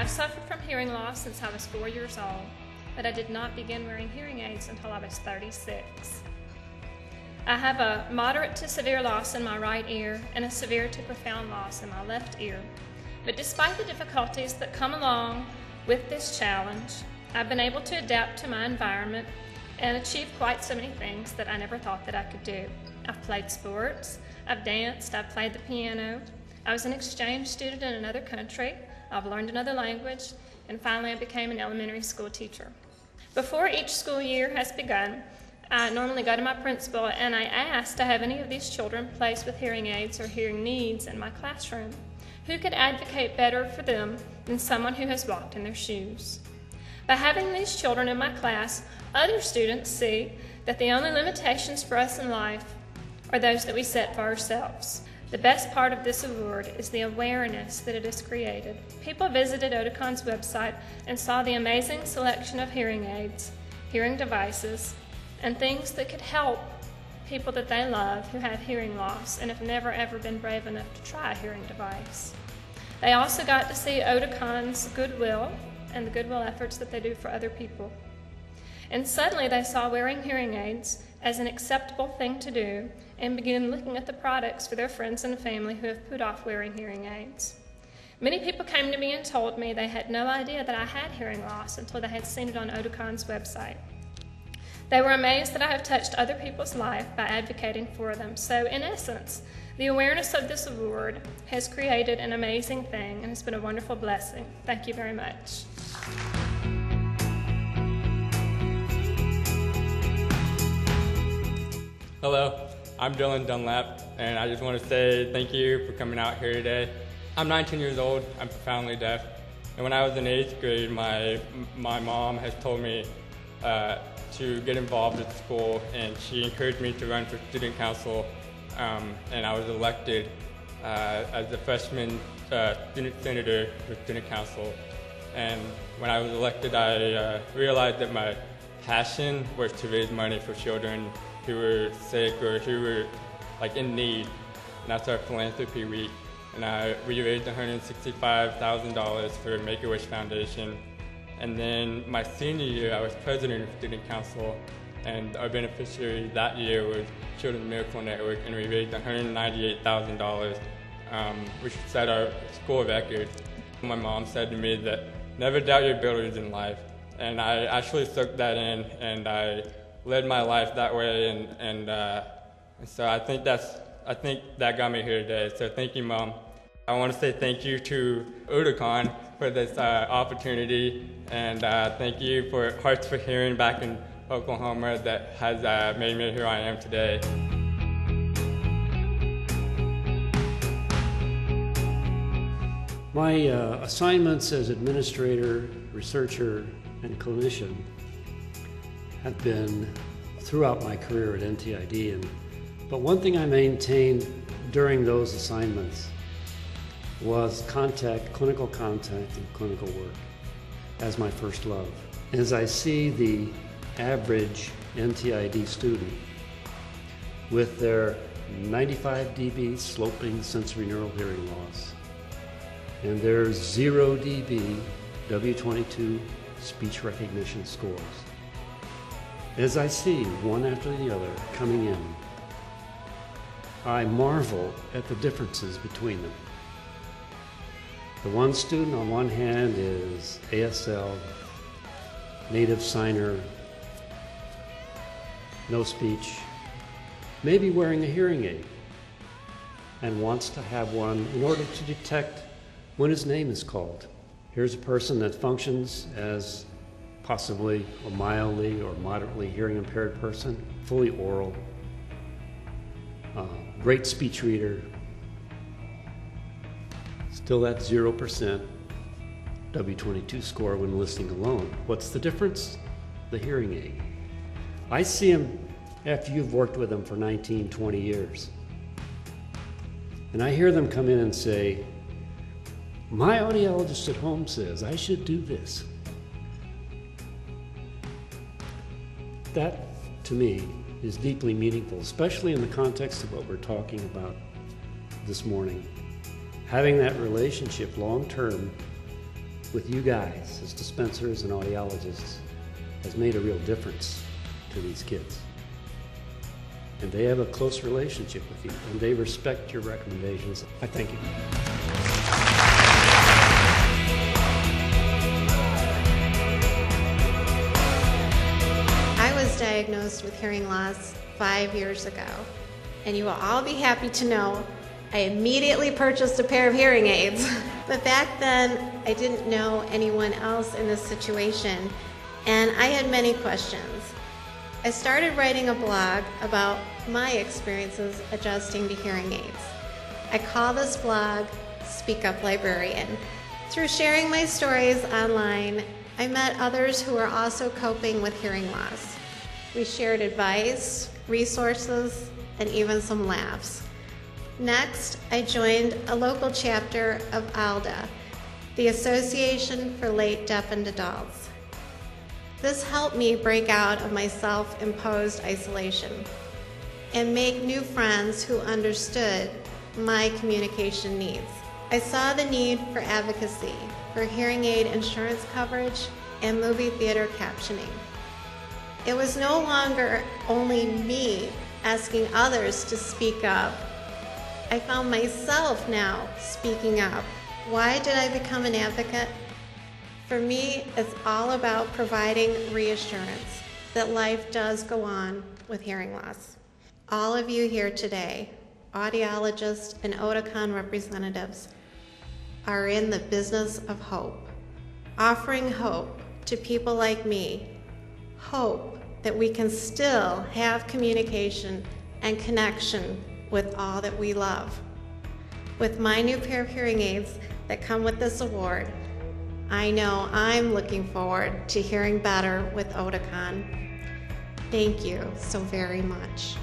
I've suffered from hearing loss since I was 4 years old, but I did not begin wearing hearing aids until I was 36. I have a moderate to severe loss in my right ear and a severe to profound loss in my left ear. But despite the difficulties that come along with this challenge, I've been able to adapt to my environment and achieve quite so many things that I never thought that I could do. I've played sports, I've danced, I've played the piano, I was an exchange student in another country, I've learned another language, and finally I became an elementary school teacher. Before each school year has begun, I normally go to my principal and I ask to have any of these children placed with hearing aids or hearing needs in my classroom. Who could advocate better for them than someone who has walked in their shoes? By having these children in my class, other students see that the only limitations for us in life are those that we set for ourselves. The best part of this award is the awareness that it has created. People visited Oticon's website and saw the amazing selection of hearing aids, hearing devices, and things that could help people that they love who have hearing loss and have never ever been brave enough to try a hearing device. They also got to see Oticon's goodwill and the goodwill efforts that they do for other people. And suddenly they saw wearing hearing aids as an acceptable thing to do and began looking at the products for their friends and family who have put off wearing hearing aids. Many people came to me and told me they had no idea that I had hearing loss until they had seen it on Oticon's website. They were amazed that I have touched other people's life by advocating for them. So in essence, the awareness of this award has created an amazing thing and it's been a wonderful blessing. Thank you very much. Hello, I'm Dylan Dunlap, and I just want to say thank you for coming out here today. I'm 19 years old, I'm profoundly deaf, and when I was in 8th grade, my mom has told me to get involved at school, and she encouraged me to run for student council, and I was elected as the freshman student senator for student council. And when I was elected, I realized that my passion was to raise money for children who were sick or who were in need, and that's our philanthropy week. And we raised $165,000 for Make-A-Wish Foundation. And then my senior year, I was president of student council, and our beneficiary that year was Children's Miracle Network, and we raised $198,000, which set our school record. My mom said to me that never doubt your abilities in life, and I actually took that in, and I led my life that way, and so I think that got me here today. So thank you, Mom. I want to say thank you to Oticon for this opportunity, and thank you for Hearts for Hearing back in Oklahoma that has made me who I am today. My assignments as administrator, researcher, and clinician have been throughout my career at NTID, but one thing I maintained during those assignments was clinical contact and clinical work as my first love. As I see the average NTID student with their 95 dB sloping sensory neural hearing loss and their 0 dB W22 speech recognition scores, as I see one after the other coming in, I marvel at the differences between them. The one student on one hand is ASL, native signer, no speech, maybe wearing a hearing aid, and wants to have one in order to detect when his name is called. Here's a person that functions as possibly a mildly or moderately hearing impaired person, fully oral, great speech reader, still that 0% W22 score when listening alone. What's the difference? The hearing aid. I see him after you've worked with them for 19, 20 years. And I hear them come in and say, my audiologist at home says I should do this. That, to me, is deeply meaningful, especially in the context of what we're talking about this morning. Having that relationship long-term with you guys as dispensers and audiologists has made a real difference to these kids. And they have a close relationship with you, and they respect your recommendations. I thank you. I was diagnosed with hearing loss 5 years ago, and you will all be happy to know I immediately purchased a pair of hearing aids. But back then, I didn't know anyone else in this situation, and I had many questions. I started writing a blog about my experiences adjusting to hearing aids. I call this blog Speak Up Librarian. Through sharing my stories online, I met others who were also coping with hearing loss. We shared advice, resources, and even some laughs. Next, I joined a local chapter of ALDA, the Association for Late Deafened Adults. This helped me break out of my self-imposed isolation and make new friends who understood my communication needs. I saw the need for advocacy for hearing aid insurance coverage and movie theater captioning. It was no longer only me asking others to speak up. I found myself now speaking up. Why did I become an advocate? For me, it's all about providing reassurance that life does go on with hearing loss. All of you here today, audiologists and Oticon representatives, are in the business of hope, offering hope to people like me, hope that we can still have communication and connection with all that we love. With my new pair of hearing aids that come with this award, I know I'm looking forward to hearing better with Oticon. Thank you so very much.